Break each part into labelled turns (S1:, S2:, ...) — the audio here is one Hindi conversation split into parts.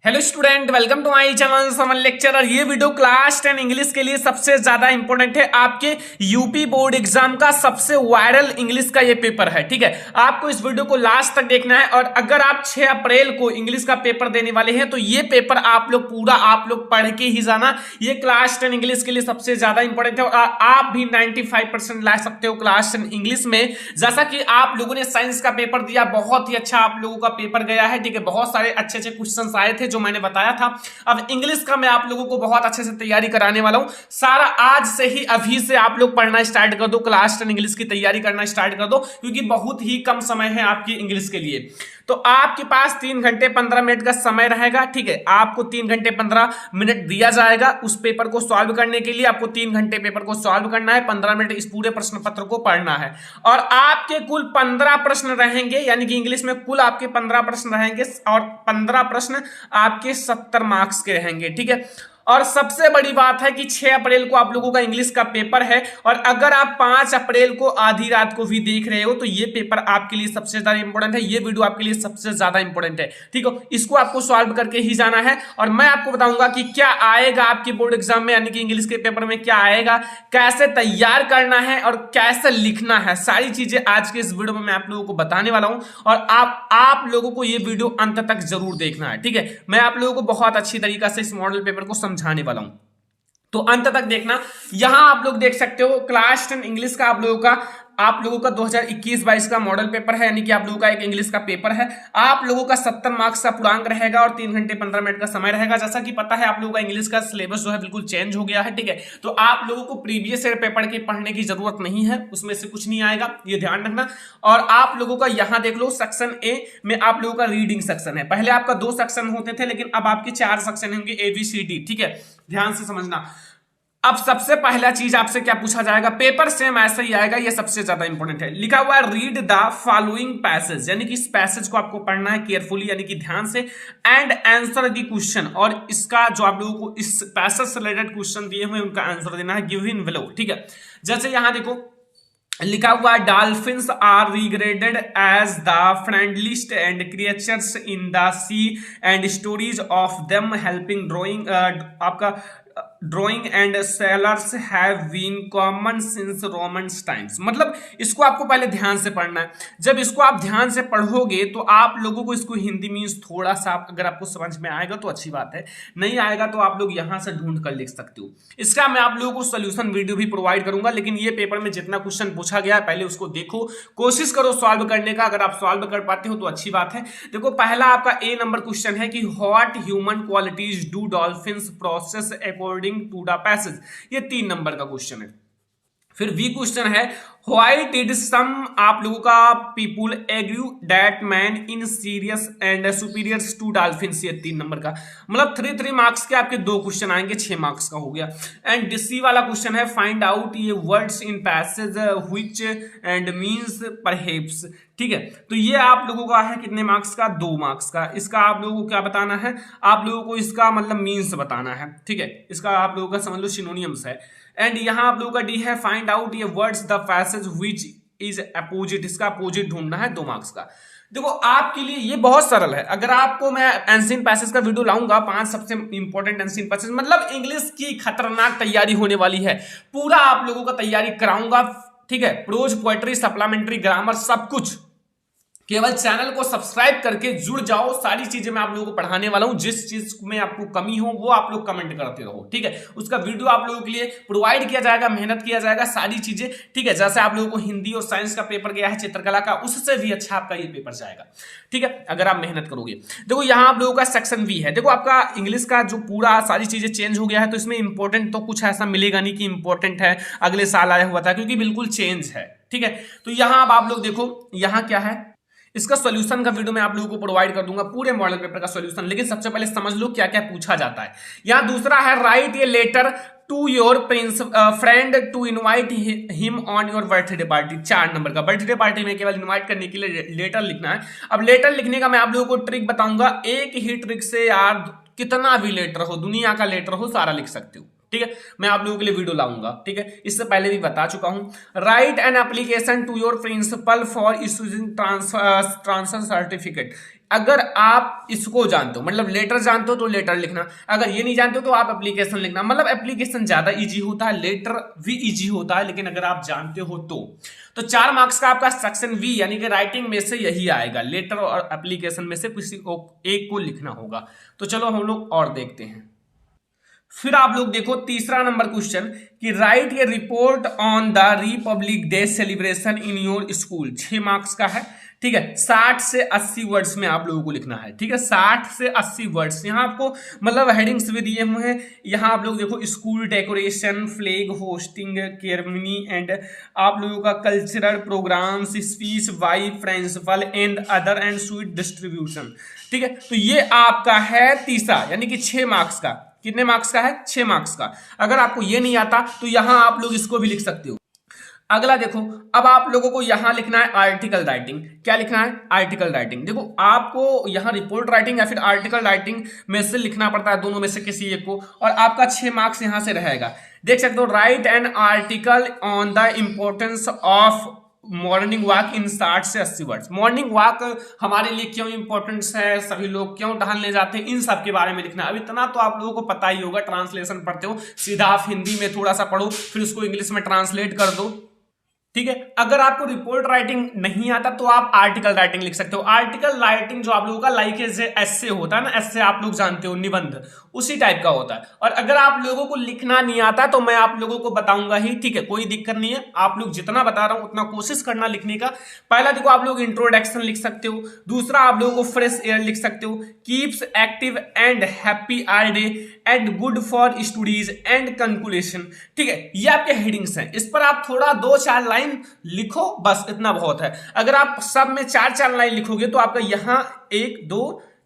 S1: Hello student, welcome to my channel Saman lecturer. ये वीडियो क्लास 10 इंग्लिश के लिए सबसे ज्यादा इंपॉर्टेंट है। आपके यूपी बोर्ड एग्जाम का सबसे वायरल इंग्लिश का ये पेपर है। ठीक है, आपको इस वीडियो को लास्ट तक देखना है। और अगर आप 6 अप्रैल को इंग्लिश का पेपर देने वाले हैं तो ये पेपर आप लोग पढ़ के ही जाना। ये क्लास 10 इंग्लिश के लिए सबसे ज्यादा इंपॉर्टेंट है और आप भी 95% ला सकते हो क्लास 10 इंग्लिश में। जैसा कि आप लोगों ने साइंस का पेपर दिया, बहुत ही अच्छा आप लोगों का पेपर गया है। ठीक है, बहुत सारे अच्छे अच्छे क्वेश्चन आए थे जो मैंने बताया था। अब इंग्लिश का मैं आप लोगों को बहुत अच्छे से तैयारी कराने वाला हूं। सारा आज से ही, अभी से आप लोग पढ़ना स्टार्ट कर दो, क्लास 10 इंग्लिश की तैयारी करना स्टार्ट कर दो, क्योंकि बहुत ही कम समय है आपकी इंग्लिश के लिए। तो आपके पास 3 घंटे 15 मिनट का समय रहेगा। ठीक है, आपको 3 घंटे 15 मिनट दिया जाएगा उस पेपर को सॉल्व करने के लिए। आपको 3 घंटे पेपर को सॉल्व करना है, 15 मिनट इस पूरे प्रश्न पत्र को पढ़ना है। और आपके कुल 15 प्रश्न रहेंगे, यानी कि इंग्लिश में कुल आपके 15 प्रश्न रहेंगे और 15 प्रश्न आपके 70 मार्क्स के रहेंगे। ठीक है, और सबसे बड़ी बात है कि 6 अप्रैल को आप लोगों का इंग्लिश का पेपर है। और अगर आप 5 अप्रैल को आधी रात को भी देख रहे हो तो ये पेपर आपके लिए सबसे ज्यादा इंपॉर्टेंट है। ये वीडियो आपके लिए सबसे ज्यादा इंपॉर्टेंट है। ठीक है, इसको आपको सॉल्व करके ही जाना है। और मैं आपको बताऊंगा कि क्या आएगा आपके बोर्ड एग्जाम में, यानी कि इंग्लिश के पेपर में क्या आएगा, कैसे तैयार करना है और कैसे लिखना है। सारी चीजें आज के इस वीडियो में मैं आप लोगों को बताने वाला हूं। और आप लोगों को ये वीडियो अंत तक जरूर देखना है। ठीक है, मैं आप लोगों को बहुत अच्छी तरीके से इस मॉडल पेपर को समझाने वाला हूं, तो अंत तक देखना। यहां आप लोग देख सकते हो क्लास 10 इंग्लिश का आप लोगों का 2021-22 का मॉडल पेपर है, यानी कि आप लोगों का एक इंग्लिश का पेपर है। आप लोगों का 70 मार्क्स का पूर्णांक रहेगा और 3 घंटे 15 मिनट का समय रहेगा। जैसा कि पता है आप लोगों का इंग्लिश का सिलेबस जो है बिल्कुल चेंज हो गया है। ठीक है, तो आप लोगों को प्रीवियस ईयर पेपर के पढ़ने की जरूरत नहीं है, उसमें से कुछ नहीं आएगा, ये ध्यान रखना। और आप लोगों का यहां देख लो, सेक्शन ए में आप लोगों का रीडिंग सेक्शन है। पहले आपका 2 सेक्शन होते थे, लेकिन अब आपके 4 सेक्शन होंगे, ABCD। ठीक है, ध्यान से समझना। अब सबसे पहला चीज आपसे क्या पूछा जाएगा, पेपर सेम ऐसा ही आएगा, ये सबसे ज्यादा इंपॉर्टेंट है। लिखा हुआ है रीड द फॉलोइंग पैसेज, यानी कि इस पैसेज को आपको पढ़ना है केयरफुली, यानी कि ध्यान से, एंड आंसर द क्वेश्चन। और इसका जो आप लोगों को इस पैसेज से रिलेटेड क्वेश्चन दिए हुए उनका आंसर देना है गिवन बिलो। ठीक है, जैसे यहां देखो लिखा हुआ है, dolphins are regarded as the friendliest and creatures in the sea and stories of them helping drawing आपका drawing and sailors have been common since Romans times. मतलब इसको आपको पहले ध्यान से पढ़ना है। जब इसको आप ध्यान से पढ़ोगे तो आप लोगों को इसको हिंदी मीन्स थोड़ा सा अगर आपको समझ में आएगा तो अच्छी बात है, नहीं आएगा तो आप लोग यहां से ढूंढ कर लिख सकते हो। इसका मैं आप लोगों को सोल्यूशन वीडियो भी प्रोवाइड करूंगा, लेकिन ये पेपर में जितना क्वेश्चन पूछा गया है पहले उसको देखो, कोशिश करो सॉल्व करने का। अगर आप सॉल्व कर पाते हो तो अच्छी बात है। देखो, पहला आपका ए नंबर क्वेश्चन है कि what human qualities do dolphins process according to the passage. ये 3 नंबर का क्वेश्चन है। फिर बी क्वेश्चन है, व्हाई डिड सम आप लोगों का people agree that man in serious and superiors to dolphins. ये 3 नंबर का, मतलब 3 मार्क्स के आपके 2 क्वेश्चन आएंगे, 6 मार्क्स का हो गया। एंड सी वाला क्वेश्चन है, फाइंड आउट ये words in passage which and means perhaps. ठीक है, तो ये आप लोगों का है कितने मार्क्स का, 2 मार्क्स का। इसका आप लोगों को क्या बताना है, आप लोगों को इसका मतलब मीन्स बताना है। ठीक है, इसका आप लोगों का समझ लो सिनोनियम्स है। एंड यहां आप लोगों का डी है, फाइंड आउट ये words the passage which is opposite. इसका अपोजिट ढूंढना है, 2 मार्क्स का। देखो, आपके लिए ये बहुत सरल है। अगर आपको मैं एंशिएंट पैसेज का वीडियो लाऊंगा, 5 सबसे इंपॉर्टेंट एंशिएंट पैसेज, मतलब इंग्लिश की खतरनाक तैयारी होने वाली है, पूरा आप लोगों का तैयारी कराऊंगा। ठीक है, प्रोज, पोएट्री, सप्लीमेंट्री, ग्रामर, सब कुछ। केवल चैनल को सब्सक्राइब करके जुड़ जाओ, सारी चीजें मैं आप लोगों को पढ़ाने वाला हूं। जिस चीज में आपको कमी हो वो आप लोग कमेंट करते रहो। ठीक है, उसका वीडियो आप लोगों के लिए प्रोवाइड किया जाएगा, मेहनत किया जाएगा, सारी चीजें। ठीक है, जैसे आप लोगों को हिंदी और साइंस का पेपर गया है, चित्रकला का, उससे भी अच्छा आपका ये पेपर जाएगा। ठीक है, अगर आप मेहनत करोगे। देखो, यहां आप लोगों का सेक्शन बी है। देखो, आपका इंग्लिश का जो पूरा सारी चीजें चेंज हो गया है, तो इसमें इंपॉर्टेंट तो कुछ ऐसा मिलेगा नहीं कि इंपॉर्टेंट है, अगले साल आया हुआ था, क्योंकि बिल्कुल चेंज है। ठीक है, तो यहां अब आप लोग देखो, यहां क्या है, इसका सॉल्यूशन का वीडियो मैं आप लोगों को प्रोवाइड कर दूंगा, पूरे मॉडल पेपर का सॉल्यूशन। लेकिन सबसे पहले समझ लो क्या क्या पूछा जाता है। यहां दूसरा है, write a letter to your friend to invite him on your birthday party. 4 number का, बर्थडे पार्टी में केवल इनवाइट करने के लिए लेटर लिखना है। अब लेटर लिखने का मैं आप लोगों को ट्रिक बताऊंगा। एक ही ट्रिक से यार कितना भी लेटर हो, दुनिया का लेटर हो, सारा लिख सकते हो। ठीक है, मैं आप लोगों के लिए वीडियो लाऊंगा। ठीक है, इससे पहले भी बता चुका हूं। Write an application to your principal for issuing transfer certificate. अगर आप इसको जानते हो, मतलब लेटर जानते हो तो लेटर लिखना, अगर ये नहीं जानते हो तो आप एप्लीकेशन लिखना। मतलब एप्लीकेशन ज्यादा इजी होता है, लेटर भी इजी होता है, लेकिन अगर आप जानते हो तो 4 मार्क्स का आपका सेक्शन वी यानी कि राइटिंग में से यही आएगा, लेटर और एप्लीकेशन में से किसी एक को लिखना होगा। तो चलो हम लोग और देखते हैं। फिर आप लोग देखो तीसरा नंबर क्वेश्चन कि right A report on the Republic day celebration in your school. 6 marks का है। ठीक है, 60 से 80 वर्ड्स में आप लोगों को लिखना है। ठीक है, 60 से 80 वर्ड्स। यहाँ आपको मतलब हेडिंग्स भी दिए हुए हैं। यहाँ आप लोग देखो school decoration, flag hosting ceremony and आप लोगों का cultural programmes, speech by principal and other and sweet distribution. ठीक है, तो ये आपका है तीसरा यानी कि 6 मार्क्स का। कितने मार्क्स का है? 6 मार्क्स का। अगर आपको ये नहीं आता तो यहां आप लोग इसको भी लिख सकते हो। अगला देखो, अब आप लोगों को यहां लिखना है आर्टिकल राइटिंग। क्या लिखना है? Article writing. देखो आपको यहां रिपोर्ट राइटिंग या फिर आर्टिकल राइटिंग में से लिखना पड़ता है, दोनों में से किसी एक को, और आपका 6 मार्क्स यहां से रहेगा। देख सकते हो, right an article on the importance of morning walk in 60 से 80 वर्ड्स। मॉर्निंग वॉक हमारे लिए क्यों इंपॉर्टेंस है, सभी लोग क्यों टहलने जाते हैं, इन सब के बारे में लिखना। अब इतना तो आप लोगों को पता ही होगा, ट्रांसलेशन पढ़ते हो, सीधा आप हिंदी में थोड़ा सा पढ़ो फिर उसको इंग्लिश में ट्रांसलेट कर दो। ठीक है, अगर आपको रिपोर्ट राइटिंग नहीं आता तो आप आर्टिकल राइटिंग लिख सकते हो। आर्टिकल राइटिंग जो आप लोगों का लाइक एसे होता है ना, एसे आप लोग जानते हो, निबंध, उसी टाइप का होता है। और अगर आप लोगों को लिखना नहीं आता तो मैं आप लोगों को बताऊंगा ही। ठीक है, कोई दिक्कत नहीं है, आप लोग जितना बता रहा हूं उतना कोशिश करना लिखने का। पहला देखो, आप लोग इंट्रोडक्शन लिख सकते हो। दूसरा आप लोगों को फ्रेश एयर लिख सकते हो। Keeps active and happy our day and good for studies and conclusion. ठीक है, ये आपके हेडिंग्स हैं, इस पर आप थोड़ा 2-4 लाइन लिखो, बस इतना बहुत है। अगर आप सब में 4-4 लाइन लिखोगे तो आपका यहां 1 2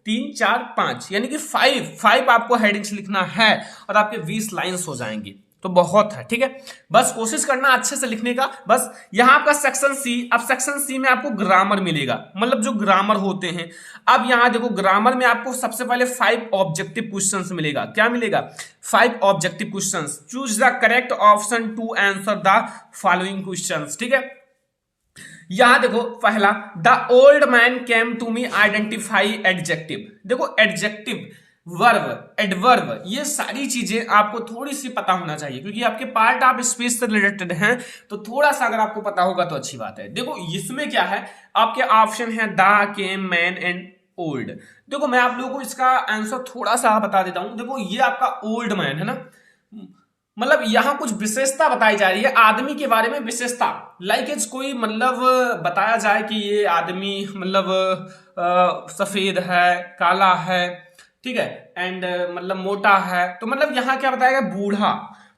S1: 3 4 5 यानी कि 5 आपको हेडिंग्स लिखना है और आपके 20 लाइन्स हो जाएंगी, तो बहुत है। ठीक है, बस कोशिश करना अच्छे से लिखने का। बस यहां आपका सेक्शन सी, अब सेक्शन सी में आपको ग्रामर मिलेगा, मतलब जो ग्रामर होते हैं। अब यहां देखो, ग्रामर में आपको सबसे पहले 5 ऑब्जेक्टिव क्वेश्चंस मिलेगा। क्या मिलेगा? 5 objective questions. Choose the correct option to answer the following questions. ठीक है, यहां देखो, पहला, the old man came to me, identify adjective. देखो एडजेक्टिव, वर्ब, एडवर्ब, ये सारी चीजें आपको थोड़ी सी पता होना चाहिए, क्योंकि आपके पार्ट ऑफ स्पीच से रिलेटेड हैं, तो थोड़ा सा अगर आपको पता होगा तो अच्छी बात है। देखो इसमें क्या है, आपके ऑप्शन है the, came, man and old. देखो मैं आप लोगों को इसका आंसर थोड़ा सा बता देता हूं। देखो ये आपका ओल्ड मैन है ना, मतलब यहां कुछ विशेषता बताई जा रही है आदमी के बारे में, विशेषता लाइक इज कोई मतलब बताया जाए कि ये आदमी मतलब सफेद है, काला है, ठीक है, एंड मतलब मोटा है, तो मतलब यहां क्या बताएगा? बूढ़ा।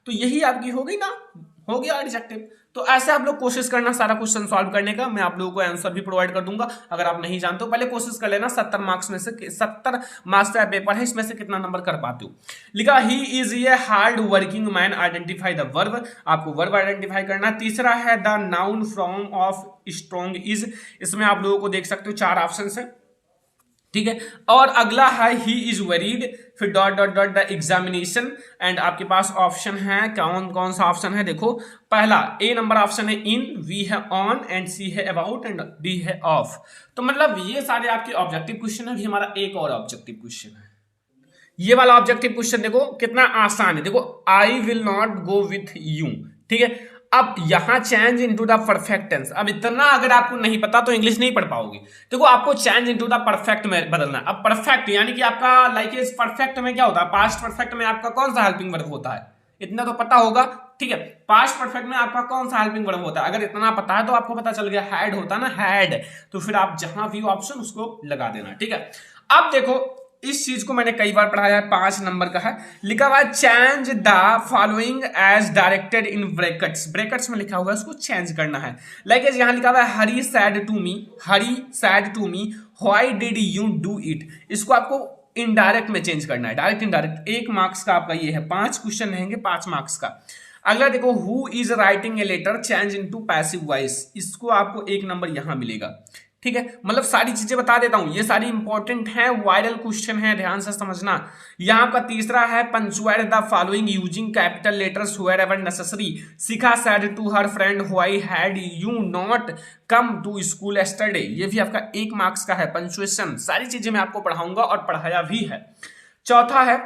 S1: तो यही आपकी हो गई ना, हो गया एडजेक्टिव। तो ऐसे आप लोग कोशिश करना सारा क्वेश्चन सॉल्व करने का। मैं आप लोगों को आंसर भी प्रोवाइड कर दूंगा। अगर आप नहीं जानते हो पहले कोशिश कर लेना। 70 मार्क्स में से 70 मार्क्स का पेपर है, इसमें से कितना नंबर कर पाते हो। लिखा he is a hard working man, identify the verb. आपको वर्ब आइडेंटिफाई करना। तीसरा है the noun from of strong is. इसमें आप लोगों को देख सकते हो 4 ऑप्शन है, ठीक है। और अगला है ही इज वरीड, फिर dot dot dot the examination, and आपके पास ऑप्शन है, कौन कौन सा ऑप्शन है? देखो पहला ए नंबर ऑप्शन है इन, बी है ऑन, एंड सी है अबाउट, एंड डी है ऑफ। तो मतलब ये सारे आपके ऑब्जेक्टिव क्वेश्चन है। भी हमारा एक और ऑब्जेक्टिव क्वेश्चन है, ये वाला ऑब्जेक्टिव क्वेश्चन देखो कितना आसान है। देखो I will not go with you, ठीक है। अब यहां change into the perfect tense. अब इतना अगर आपको नहीं पता तो इंग्लिश नहीं पढ़ पाओगे। देखो आपको चेंज इनटू द परफेक्ट में बदलना। अब परफेक्ट यानी कि आपका लाइक इज परफेक्ट में क्या होता है? पास्ट परफेक्ट में आपका कौन सा हेल्पिंग वर्ब होता है? इतना तो पता होगा, ठीक है। पास्ट परफेक्ट में आपका कौन सा हेल्पिंग वर्ब होता है? अगर इतना पता है तो आपको पता चल गया, हैड होता है ना, हैड। तो फिर आप जहां भी ऑप्शन उसको लगा देना, ठीक है। अब देखो इस चीज को मैंने कई बार पढ़ाया है, 5 नंबर का है। लिखा हुआ है change the following as directed in brackets. Brackets में लिखा हुआ है, उसको चेंज करना है। लाइक यहां लिखा हुआ है Hari said to me, Hari said to me, why did you do it. इसको आपको इनडायरेक्ट में चेंज करना है, डायरेक्ट इनडायरेक्ट। 1 मार्क्स का आपका ये है, 5 क्वेश्चन रहेंगे 5 मार्क्स का। अगला देखो who is writing a letter, change into passive voice. इसको आपको 1 नंबर यहां मिलेगा, ठीक है, मतलब सारी चीजें बता देता हूं, ये सारी इंपॉर्टेंट है, वायरल क्वेश्चन है, ध्यान से समझना। यहां आपका तीसरा है punctuate the following using capital letters wherever necessary. Shikha said to her friend why had you not come to school yesterday. ये भी आपका 1 मार्क्स का है, पंक्चुएशन। सारी चीजें मैं आपको पढ़ाऊंगा और पढ़ाया भी है। चौथा है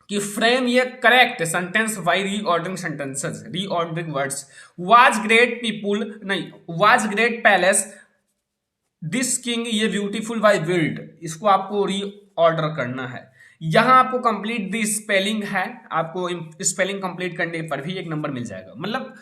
S1: कि फ्रेम ये correct sentence by reordering sentences, reordering words. Was great people, नहीं, was great palace this king ये ब्यूटीफुल बाय बिल्ड, इसको आपको रीऑर्डर करना है। यहां आपको कंप्लीट द स्पेलिंग है, आपको स्पेलिंग कंप्लीट करने पर भी 1 नंबर मिल जाएगा। मतलब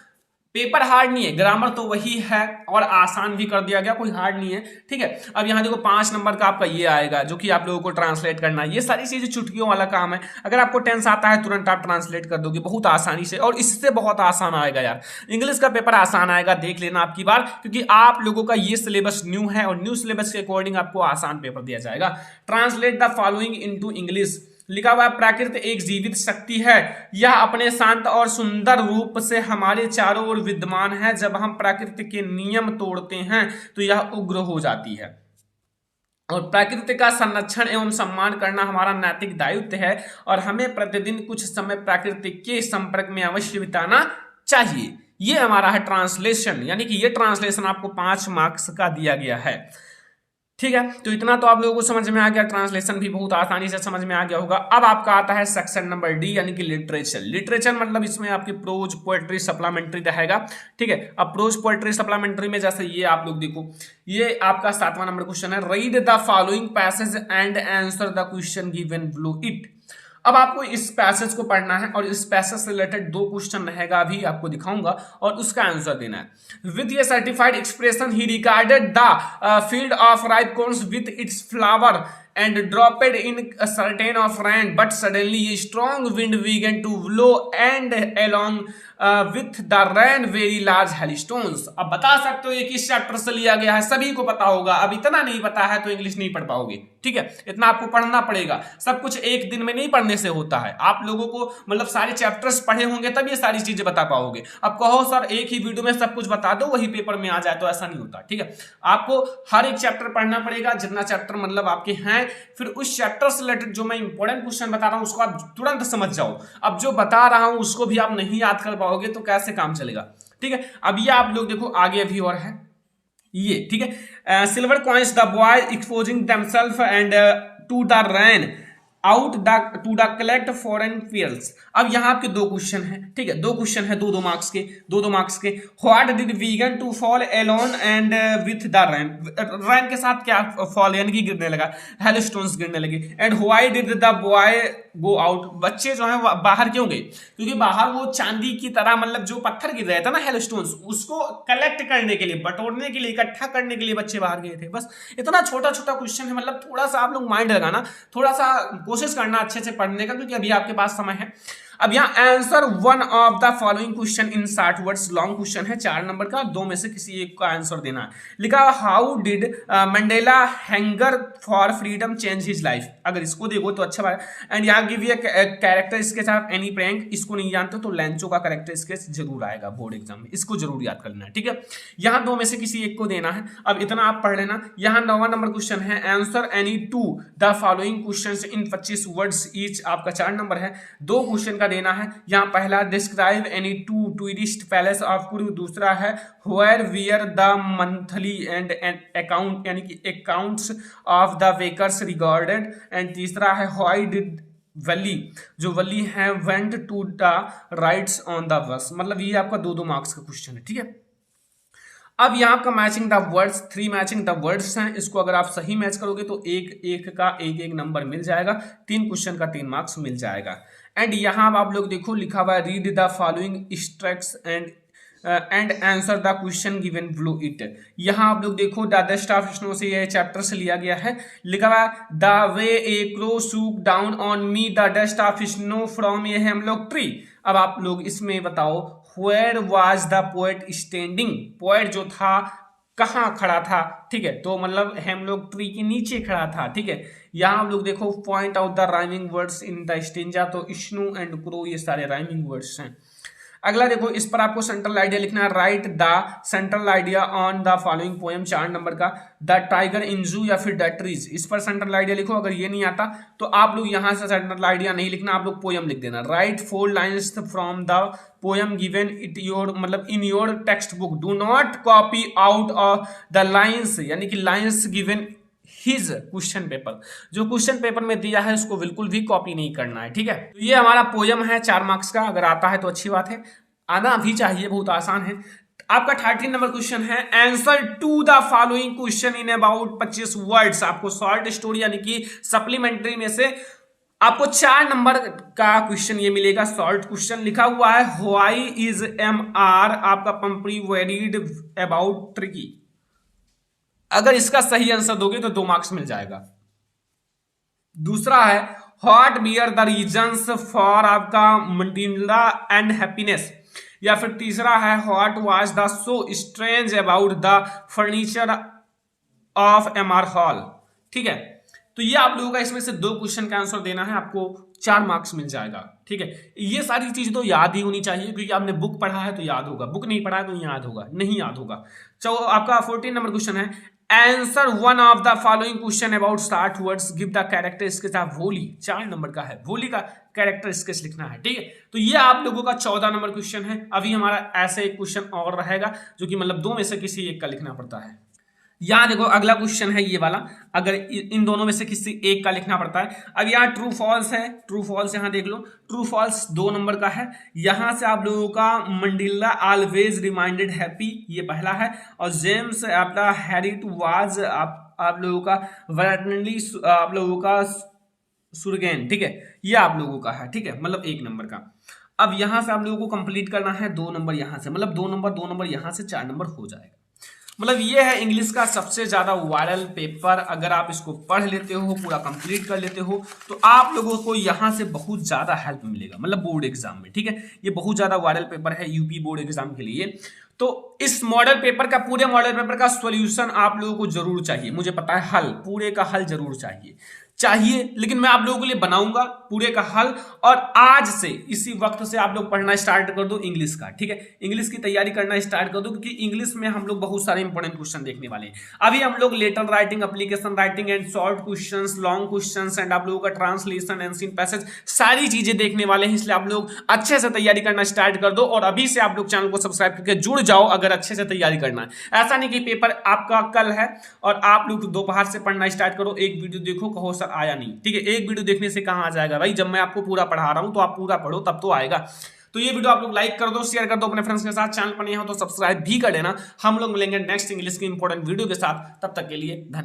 S1: पेपर हार्ड नहीं है, ग्रामर तो वही है और आसान भी कर दिया गया, कोई हार्ड नहीं है, ठीक है। अब यहाँ देखो 5 नंबर का आपका ये आएगा जो कि आप लोगों को ट्रांसलेट करना है। ये सारी चीजें चुटकियों वाला काम है, अगर आपको टेंस आता है तुरंत आप ट्रांसलेट कर दोगे बहुत आसानी से, और इससे बहुत आसान आएगा यार। इंग्लिश का पेपर आसान आएगा, देख लेना आपकी बार, क्योंकि आप लोगों का ये सिलेबस न्यू है और न्यू सिलेबस के अकॉर्डिंग आपको आसान पेपर दिया जाएगा। Translate the following into English. लिखा हुआ है प्रकृति एक जीवित शक्ति है, यह अपने शांत और सुंदर रूप से हमारे चारों ओर विद्यमान है। जब हम प्रकृति के नियम तोड़ते हैं तो यह उग्र हो जाती है, और प्रकृति का संरक्षण एवं सम्मान करना हमारा नैतिक दायित्व है, और हमें प्रतिदिन कुछ समय प्रकृति के संपर्क में अवश्य बिताना चाहिए। ये हमारा है ट्रांसलेशन, यानी कि ये ट्रांसलेशन आपको 5 मार्क्स का दिया गया है, ठीक है। तो इतना तो आप लोगों को समझ में आ गया, ट्रांसलेशन भी बहुत आसानी से समझ में आ गया होगा। अब आपका आता है सेक्शन नंबर डी, यानी कि लिटरेचर। लिटरेचर मतलब इसमें आपकी प्रोज पोएट्री सप्लीमेंट्री रहेगा, ठीक है। अब प्रोज पोएट्री सप्लीमेंट्री में जैसे ये आप लोग देखो, ये आपका 7वां नंबर क्वेश्चन है, read the following passage and answer the question given below it. अब आपको इस पैसेज को पढ़ना है और इस पैसेज से रिलेटेड 2 क्वेश्चन रहेगा, अभी आपको दिखाऊंगा, और उसका आंसर देना है। विद ये certified expression he regarded the field of ripe corns with its flower and dropped in a certain of rain, but suddenly a strong wind began to blow and along with the rain very large hailstones। अब बता सकते हो ये किस चैप्टर से लिया गया है, सभी को पता होगा। अब इतना नहीं पता है तो इंग्लिश नहीं पढ़ पाओगे, ठीक है। इतना आपको पढ़ना पड़ेगा, सब कुछ एक दिन में नहीं पढ़ने से होता है। आप लोगों को मतलब सारे चैप्टर्स पढ़े होंगे तब ये सारी चीजें बता पाओगे। अब कहो सर एक ही वीडियो में सब कुछ बता दो वही पेपर में आ जाए, तो ऐसा नहीं होता, ठीक है। आपको हर एक चैप्टर पढ़ना पड़ेगा, जितना चैप्टर मतलब आपके हैं, फिर उस चैप्टर से रिलेटेड जो मैं इंपॉर्टेंट क्वेश्चन बता रहा हूं उसको आप तुरंत समझ जाओ। अब जो बता रहा हूं उसको भी आप नहीं याद कर पाओगे तो कैसे काम चलेगा, ठीक है। अब ये आप लोग देखो आगे अभी और है ये, ठीक है। Silver coins the boy exposing themself and to the rain out the to the collect foreign pairs. अब यहाँ आपके 2 क्वेश्चन हैं, ठीक है। 2 क्वेश्चन है 2-2 मार्क्स के, 2-2 मार्क्स के। What did began to fall alone and with the rain, rain के साथ क्या फॉल यानी कि गिरने लगा, हेलस्टोन्स गिरने लगे। And why did the boy go out, बच्चे जो है बाहर क्यों गए, क्योंकि बाहर वो चांदी की तरह मतलब जो पत्थर गिर रहे थे ना हेलस्टोन्स, उसको कलेक्ट करने के लिए, बटोरने के लिए, इकट्ठा करने के लिए बच्चे बाहर गए थे। बस इतना छोटा छोटा क्वेश्चन है, मतलब थोड़ा सा आप लोग माइंड लगाना, थोड़ा सा कोशिश करना अच्छे से पढ़ने का, क्योंकि अभी आपके पास समय है। अब यहाँ answer 1 of the following question in 60 words, long question है 4 नंबर का, 2 में से किसी एक का आंसर देना है। लिखा how did Mandela hanger for freedom change his life. अगर इसको देखो तो अच्छा बात है। एंड यहाँ give you character sketch of any prank, इसको नहीं जानते तो लेंचो का कैरेक्टर स्केच जरूर आएगा बोर्ड एग्जाम में, इसको जरूर याद कर लेना है, ठीक है। यहाँ 2 में से किसी एक को देना है। अब इतना आप पढ़ लेना। यहाँ 9वां नंबर क्वेश्चन है, answer any 2 the following question in 25 words each, आपका 4 नंबर है। 2 क्वेश्चन देना है। यहाँ पहला describe any 2 tourist palace of Coorg, दूसरा है where were the monthly and account यानी कि accounts of the bakers regarded, and तीसरा है व्हाई डिड वली, जो वली है went to the rides on the bus. मतलब ये आपका 2-2 मार्क्स का क्वेश्चन है, ठीक है। अब यहाँ का matching the words, 3 matching the words हैं, इसको अगर आप सही मैच करोगे तो एक का एक नंबर मिल जाएगा, 3 क्वेश्चन का 3 मार्क्स मिल जाएगा। एंड यहाँ आप लोग देखो लिखा हुआ है read the following extracts and answer the question given below it. यहाँ आप लोग देखो द डस्ट ऑफ स्नो से ये चैप्टर से लिया गया है। लिखा हुआ है the way a crow shook down on me the dust of snow from ये हम लोग ट्री। अब आप लोग इसमें बताओ where was the poet standing, poet जो था कहाँ खड़ा था, ठीक है। तो मतलब हम लोग ट्री के नीचे खड़ा था, ठीक है। यहाँ हम लोग देखो point out the rhyming words in the stanza, तो स्नो एंड क्रो ये सारे राइमिंग वर्ड्स हैं। अगला देखो, इस पर आपको सेंट्रल आइडिया लिखना है। Right the central idea on the following poem, 4 number का। द टाइगर इन जू या फिर द ट्रीज, इस पर सेंट्रल आइडिया लिखो। अगर ये नहीं आता तो आप लोग यहां से सेंट्रल आइडिया नहीं लिखना, आप लोग पोएम लिख देना। Write 4 lines from the poem given it your, मतलब in your textbook. Do not copy out of the lines, यानी कि lines given his question paper, जो क्वेश्चन पेपर में दिया है उसको बिल्कुल भी कॉपी नहीं करना है, ठीक है। तो ये हमारा पोयम है 4 मार्क्स का, अगर आता है तो अच्छी बात है, आना भी चाहिए, बहुत आसान है। आपका 13 नंबर क्वेश्चन है, answer to the following question in about 25 words. आपको शॉर्ट स्टोरी यानी कि सप्लीमेंट्री में से आपको 4 नंबर का क्वेश्चन ये मिलेगा। शॉर्ट क्वेश्चन लिखा हुआ है, व्हाई इज एम आर आपका पंपरी वेरीड अबाउट ट्रिकी। अगर इसका सही आंसर दोगे तो 2 मार्क्स मिल जाएगा। दूसरा है, what bear the reasons for आपका मंडिला एंड हैप्पीनेस। या फिर तीसरा है, what was the so strange about the furniture of M R hall. ठीक है, तो ये आप लोगों का इसमें से 2 क्वेश्चन का आंसर देना है, आपको 4 मार्क्स मिल जाएगा। ठीक है, ये सारी चीज तो याद ही होनी चाहिए, क्योंकि आपने बुक पढ़ा है तो याद होगा, बुक नहीं पढ़ा है तो याद होगा, नहीं याद होगा। चलो आपका 14 नंबर क्वेश्चन है, answer one of the following question about start words, give the character sketch of Holi. 4 number का है, होली का कैरेक्टर स्केच लिखना है। ठीक है, तो ये आप लोगों का 14 नंबर क्वेश्चन है। अभी हमारा ऐसे एक क्वेश्चन और रहेगा, जो कि मतलब 2 में से किसी एक का लिखना पड़ता है। यहां देखो अगला क्वेश्चन है ये वाला, अगर इन दोनों में से किसी एक का लिखना पड़ता है। अब यहाँ ट्रू फॉल्स है, ट्रू फॉल्स यहाँ देख लो, ट्रू फॉल्स 2 नंबर का है। यहां से आप लोगों का मंडिला ऑलवेज रिमाइंडेड हैप्पी, ये पहला है। और जेम्स आपका हैरिट वाज आप लोगों का वर्टनली, आप लोगों का सुरगेन। ठीक है, ये आप लोगों का है। ठीक है, मतलब 1 नंबर का। अब यहां से आप लोगों को कंप्लीट करना है 2 नंबर यहां से, मतलब 2 नंबर यहां से 4 नंबर हो जाएगा। मतलब ये है इंग्लिश का सबसे ज्यादा वायरल पेपर। अगर आप इसको पढ़ लेते हो, पूरा कंप्लीट कर लेते हो, तो आप लोगों को यहां से बहुत ज्यादा हेल्प मिलेगा, मतलब बोर्ड एग्जाम में। ठीक है, ये बहुत ज्यादा वायरल पेपर है यूपी बोर्ड एग्जाम के लिए। तो इस मॉडल पेपर का, पूरे मॉडल पेपर का सॉल्यूशन आप लोगों को जरूर चाहिए। मुझे पता है हल, पूरे का हल जरूर चाहिए, लेकिन मैं आप लोगों के लिए बनाऊंगा पूरे का हल। और आज से इसी वक्त से आप लोग पढ़ना स्टार्ट कर दो इंग्लिश का। ठीक है, इंग्लिश की तैयारी करना स्टार्ट कर दो, क्योंकि इंग्लिश में हम लोग बहुत सारे इंपॉर्टेंट क्वेश्चन देखने वाले हैं। अभी हम लोग letter writing, application writing and short questions, long questions and आप लोगों का ट्रांसलेशन, एंशिएंट पैसेज, सारी चीजें देखने वाले हैं। इसलिए आप लोग अच्छे से तैयारी करना स्टार्ट कर दो, और अभी से आप लोग चैनल को सब्सक्राइब करके जुड़ जाओ अगर अच्छे से तैयारी करना है। ऐसा नहीं कि पेपर आपका कल है और आप लोग दोपहर से पढ़ना स्टार्ट करो, एक वीडियो देखो, कहो सर आया नहीं। ठीक है, एक वीडियो देखने से कहां आ जाएगा भाई, जब मैं आपको पूरा पढ़ा रहा हूं तो आप पूरा पढ़ो तब तो आएगा। तो ये वीडियो आप लोग लाइक कर दो, शेयर कर दो अपने फ्रेंड्स के साथ। चैनल पर नहीं हो तो सब्सक्राइब भी कर देना। हम लोग मिलेंगे नेक्स्ट इंग्लिश की इंपॉर्टेंट वीडियो के साथ, तब तक के लिए धन्यवाद।